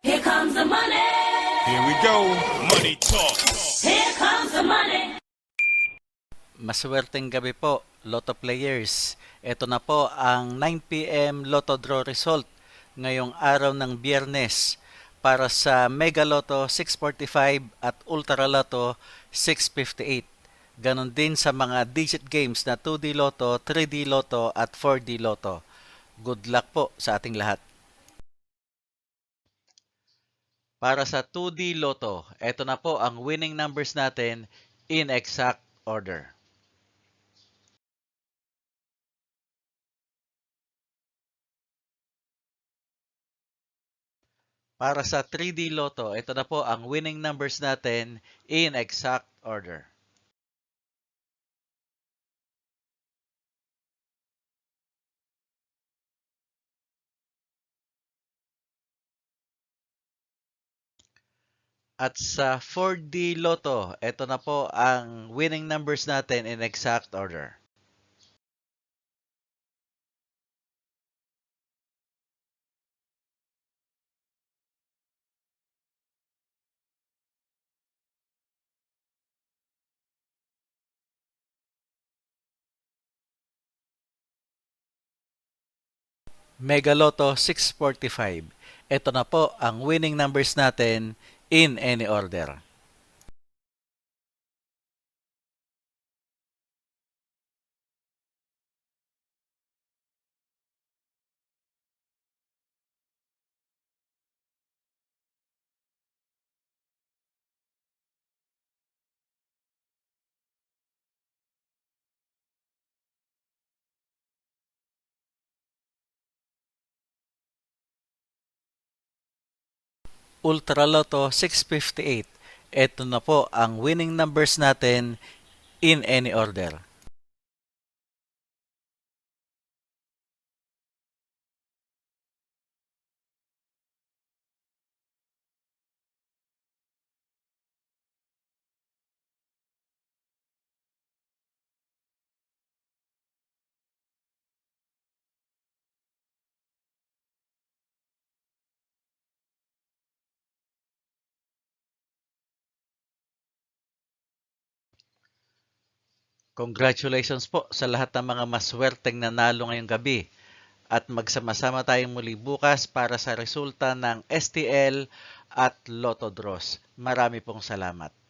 Here comes the money. Here we go. Money talk. Here comes the money. Maswerteng gabi po, Lotto players. Ito na po ang 9 p.m. Lotto draw result ngayong araw ng Biyernes para sa Mega Lotto 645 at Ultra Lotto 658. Ganon din sa mga digit games na 2D Lotto, 3D Lotto at 4D Lotto. Good luck po sa ating lahat. Para sa 2D Lotto, ito na po ang winning numbers natin in exact order. Para sa 3D Lotto, ito na po ang winning numbers natin in exact order. At sa 4D Lotto, ito na po ang winning numbers natin in exact order. Mega Lotto 645. Ito na po ang winning numbers natin in any order. Ultra Lotto 658. Ito na po ang winning numbers natin in any order. Congratulations po sa lahat ng mga maswerteng nanalo ngayong gabi. At magsama-sama tayong muli bukas para sa resulta ng STL at Lotto Draws. Marami pong salamat.